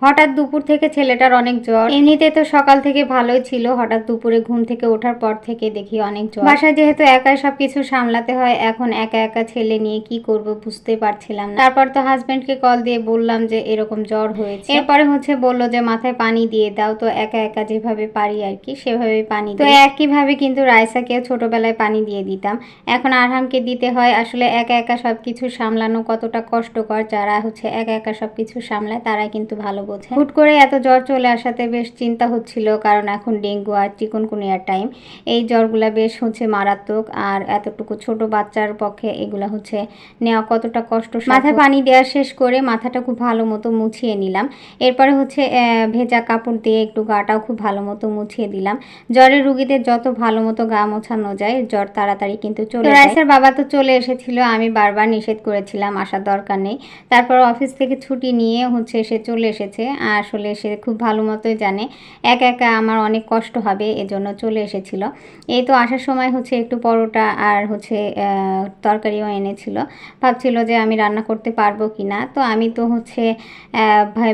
হঠাৎ দুপুর থেকে ছেলেটার অনেক জ্বর। এমনিতে তো সকাল থেকে ভালোই ছিল, হঠাৎ দুপুরে ঘুম থেকে ওঠার পর থেকে দেখি অনেক জ্বর। বাসায় যেহেতু একাই সবকিছু সামলাতে হয়, এখন একা একা ছেলে নিয়ে কি করব বুঝতে পারছিলাম না। তারপর তো হাজবেন্ডকে কল দিয়ে বললাম যে এরকম জ্বর হয়েছে। এরপরে বললো যে মাথায় পানি দিয়ে দাও। তো একা একা যেভাবে পারি আর কি সেভাবে পানি, তো একইভাবে কিন্তু রাইসাকেও ছোটবেলায় পানি দিয়ে দিতাম, এখন আরহামকে দিতে হয়। আসলে একা একা সবকিছু সামলানো কতটা কষ্টকর, যারা একা একা সবকিছু সামলায় তারা কিন্তু ভালো বোঝে। হুট করে এত জ্বর চলে আসাতে বেশ চিন্তা হচ্ছিল, কারণ এখন ডেঙ্গু আর চিকুনগুনিয়ার টাইম। এই জ্বরগুলা বেশ মারাত্মক, আর এতটুকু ছোট বাচ্চার পক্ষে এগুলা নেওয়া কতটা কষ্ট। মাথায় পানি দেওয়া শেষ করে মাথাটা খুব ভালো মতো মুছিয়ে নিলাম। এরপরে ভেজা কাপড় দিয়ে একটু গাটাও খুব ভালো মতো মুছিয়ে দিলাম। জ্বরের রুগীদের যত ভালো মতো গা মোছানো যায় জ্বর তাড়াতাড়ি কিন্তু চলে যায়। রাইসার বাবা তো চলে এসেছিল, আমি বারবার নিষেধ করেছিলাম আসার দরকার নেই। তারপর অফিস থেকে ছুটি নিয়ে সে চলে এসেছে। আসলে সে খুব ভালো মতোই জানে একা একা আমার অনেক কষ্ট হবে, এজন্য চলে এসেছিল। এই তো আসার সময় একটু পরোটা আর তরকারিও এনেছিল। ভাবছিল যে আমি রান্না করতে পারবো কিনা, তো আমি তো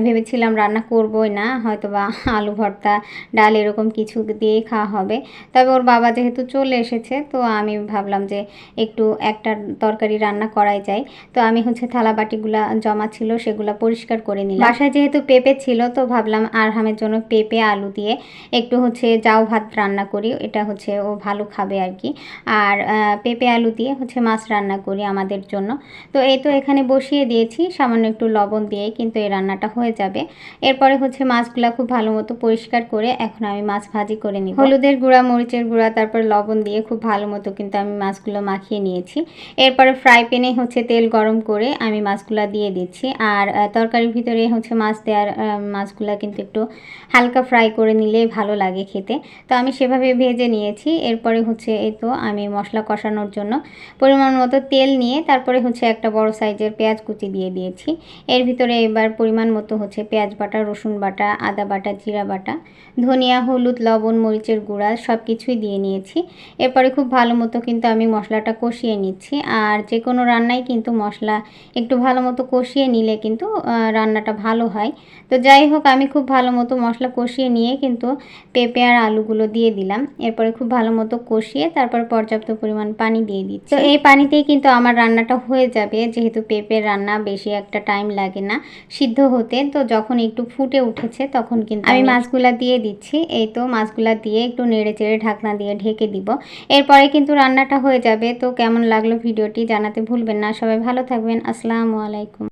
ভেবেছিলাম রান্না করবোই না, হয়তো বা আলু ভর্তা ডাল এরকম কিছু দিয়েই খাওয়া হবে। তবে ওর বাবা যেহেতু চলে এসেছে, তো আমি ভাবলাম যে একটু একটা তরকারি রান্না করাই যায়। তো আমি থালা বাটিগুলা জমা ছিল সেগুলা পরিষ্কার করে নিলাম। বাসায় যেহেতু পেঁপে ছিল, তো ভাবলাম আরহামের জন্য পেঁপে আলু দিয়ে একটু জাউ ভাত রান্না করি, এটা ও ভালো খাবে আর কি। আর পেঁপে আলু দিয়ে মাছ রান্না করি আমাদের জন্য। তো এই তো এখানে বসিয়ে দিয়েছি, সামান্য একটু লবণ দিয়ে কিন্তু এই রান্নাটা হয়ে যাবে। এরপরে মাছগুলা খুব ভালো মতো পরিষ্কার করে এখন আমি মাছ ভাজি করে নিব। হলুদের গুঁড়া, মরিচের গুঁড়া, তারপর লবণ দিয়ে খুব ভালো মতো কিন্তু আমি মাছগুলো মাখিয়ে নিয়েছি। এরপরে ফ্রাই প্যানে তেল গরম করে আমি মাছগুলা দিয়ে দিচ্ছি। আর তরকারির ভিতরে মাছ দেওয়ার মাছগুলা কিন্তু একটু হালকা ফ্রাই করে নিলে ভালো লাগে খেতে। তো আমি সেভাবে ভেজে নিয়েছি। এরপরে এই তো আমি মশলা কষানোর জন্য পরিমাণ মতো তেল নিয়ে তারপরে একটা বড় সাইজের পেঁয়াজ কুচি দিয়ে দিয়েছি। এর ভিতরে এবার পরিমাণ মতো পেঁয়াজ বাটা, রসুন বাটা, আদা বাটা, জিরা বাটা, ধনিয়া, হলুদ, লবণ, মরিচের গুঁড়া সব কিছুই দিয়ে নিয়েছি। এরপরে খুব ভালো মতো কিন্তু আমি মশলাটা কষিয়ে নিচ্ছি। আর যে কোনো রান্নায় কিন্তু মশলা একটু ভালো মতো কষিয়ে নিলে কিন্তু রান্নাটা ভালো হয়। তো যাই হোক, আমি খুব ভালো মতো মশলা কষিয়ে নিয়ে কিন্তু পেঁপে আর আলুগুলো দিয়ে দিলাম। এরপরে খুব ভালো মতো কষিয়ে তারপর পর্যাপ্ত পরিমাণ পানি দিয়ে দিচ্ছি। তো এই পানিতেই কিন্তু আমার রান্নাটা হয়ে যাবে, যেহেতু পেঁপের রান্না বেশি একটা টাইম লাগে না সিদ্ধ হতে। তো যখন একটু ফুটে উঠেছে তখন কিন্তু আমি মাছগুলা দিয়ে দিচ্ছি। এই তো মাছগুলা দিয়ে একটু নেড়ে চেড়ে ঢাকনা দিয়ে ঢেকে দিব। এরপরে কিন্তু রান্নাটা হয়ে যাবে। তো কেমন লাগলো ভিডিওটি জানাতে ভুলবেন না। সবাই ভালো থাকবেন। আসসালামু আলাইকুম।